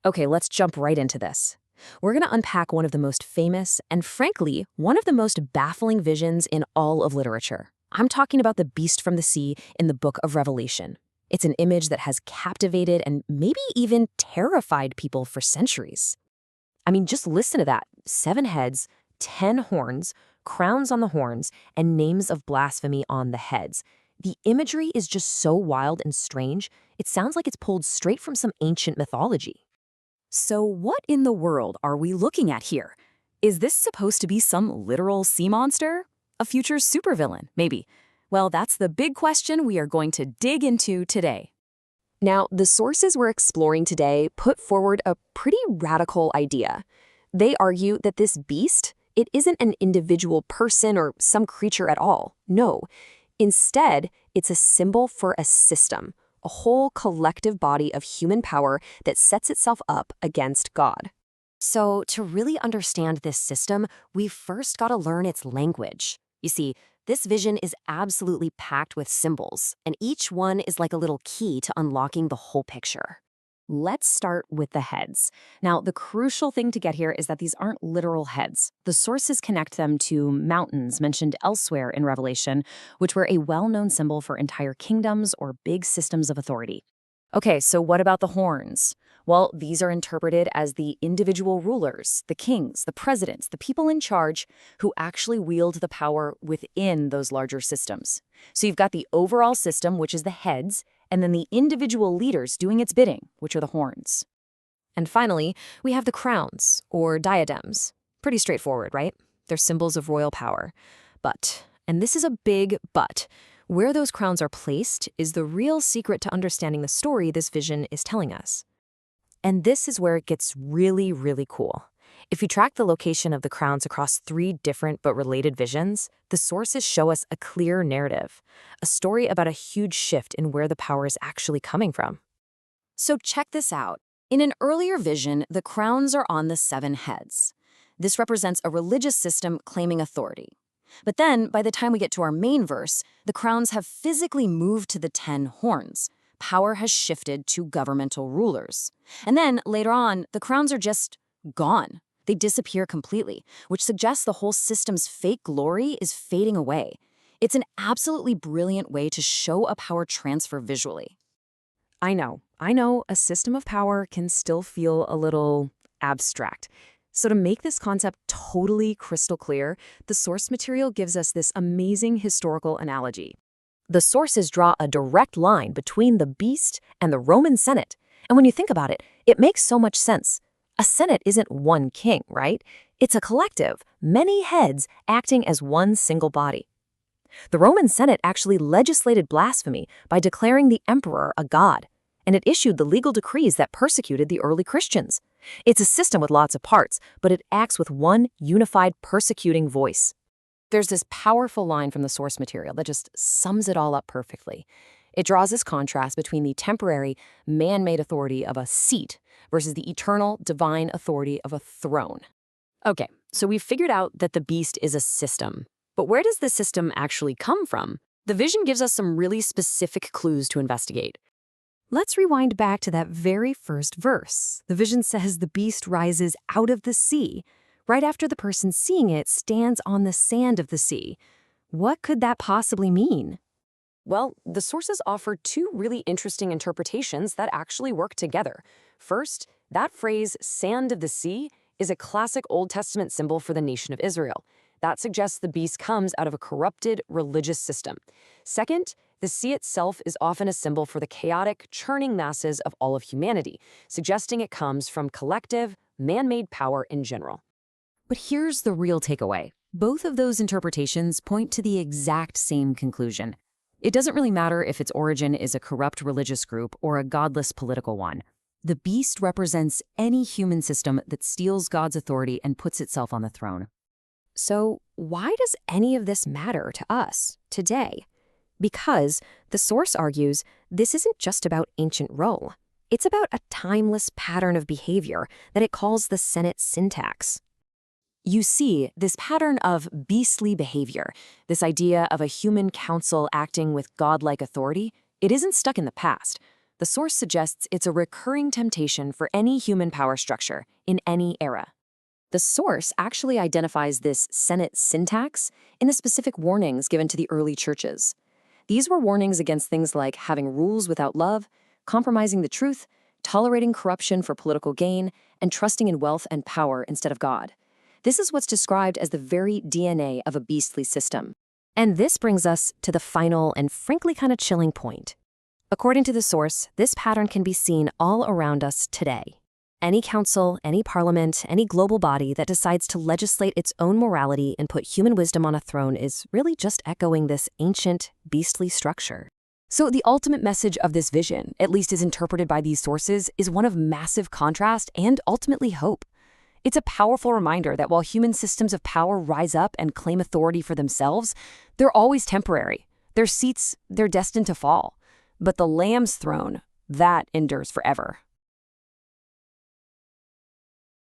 Okay, let's jump right into this. We're going to unpack one of the most famous and, frankly, one of the most baffling visions in all of literature. I'm talking about the beast from the sea in the book of Revelation. It's an image that has captivated and maybe even terrified people for centuries. I mean, just listen to that. 7 heads, 10 horns, crowns on the horns, and names of blasphemy on the heads. The imagery is just so wild and strange, it sounds like it's pulled straight from some ancient mythology. So what in the world are we looking at here? Is this supposed to be some literal sea monster? A future supervillain, maybe? Well, that's the big question we are going to dig into today. Now, the sources we're exploring today put forward a pretty radical idea. They argue that this beast, it isn't an individual person or some creature at all. No. Instead, it's a symbol for a system, a whole collective body of human power that sets itself up against God. So, to really understand this system, we've first got to learn its language. You see, this vision is absolutely packed with symbols, and each one is like a little key to unlocking the whole picture. Let's start with the heads. Now, the crucial thing to get here is that these aren't literal heads. The sources connect them to mountains mentioned elsewhere in Revelation, which were a well-known symbol for entire kingdoms or big systems of authority. Okay, so what about the horns? Well, these are interpreted as the individual rulers, the kings, the presidents, the people in charge who actually wield the power within those larger systems. So you've got the overall system, which is the heads, and then the individual leaders doing its bidding, which are the horns. And finally, we have the crowns, or diadems. Pretty straightforward, right? They're symbols of royal power. But, and this is a big but, where those crowns are placed is the real secret to understanding the story this vision is telling us. And this is where it gets really, really cool. If you track the location of the crowns across 3 different but related visions, the sources show us a clear narrative, a story about a huge shift in where the power is actually coming from. So check this out. In an earlier vision, the crowns are on the 7 heads. This represents a religious system claiming authority. But then, by the time we get to our main verse, the crowns have physically moved to the 10 horns. Power has shifted to governmental rulers. And then, later on, the crowns are just gone. They disappear completely, which suggests the whole system's fake glory is fading away. It's an absolutely brilliant way to show a power transfer visually. I know, a system of power can still feel a little abstract. So to make this concept totally crystal clear, the source material gives us this amazing historical analogy. The sources draw a direct line between the beast and the Roman Senate. And when you think about it, it makes so much sense. A Senate isn't one king, right? It's a collective, many heads acting as one single body. The Roman Senate actually legislated blasphemy by declaring the emperor a god, and it issued the legal decrees that persecuted the early Christians. It's a system with lots of parts, but it acts with one unified persecuting voice. There's this powerful line from the source material that just sums it all up perfectly. It draws this contrast between the temporary, man-made authority of a seat versus the eternal, divine authority of a throne. Okay, so we've figured out that the beast is a system. But where does this system actually come from? The vision gives us some really specific clues to investigate. Let's rewind back to that very first verse. The vision says the beast rises out of the sea. Right after the person seeing it stands on the sand of the sea. What could that possibly mean? Well, the sources offer 2 really interesting interpretations that actually work together. First, that phrase, sand of the sea, is a classic Old Testament symbol for the nation of Israel. That suggests the beast comes out of a corrupted religious system. Second, the sea itself is often a symbol for the chaotic, churning masses of all of humanity, suggesting it comes from collective, man-made power in general. But here's the real takeaway. Both of those interpretations point to the exact same conclusion. It doesn't really matter if its origin is a corrupt religious group or a godless political one. The beast represents any human system that steals God's authority and puts itself on the throne. So why does any of this matter to us today? Because, the source argues, this isn't just about ancient Rome. It's about a timeless pattern of behavior that it calls the Senate syntax. You see, this pattern of beastly behavior, this idea of a human council acting with godlike authority, it isn't stuck in the past. The source suggests it's a recurring temptation for any human power structure in any era. The source actually identifies this Senate syntax in the specific warnings given to the early churches. These were warnings against things like having rules without love, compromising the truth, tolerating corruption for political gain, and trusting in wealth and power instead of God. This is what's described as the very DNA of a beastly system. And this brings us to the final and frankly kind of chilling point. According to the source, this pattern can be seen all around us today. Any council, any parliament, any global body that decides to legislate its own morality and put human wisdom on a throne is really just echoing this ancient, beastly structure. So the ultimate message of this vision, at least as interpreted by these sources, is one of massive contrast and ultimately hope. It's a powerful reminder that while human systems of power rise up and claim authority for themselves, they're always temporary. Their seats, they're destined to fall. But the Lamb's throne, that endures forever.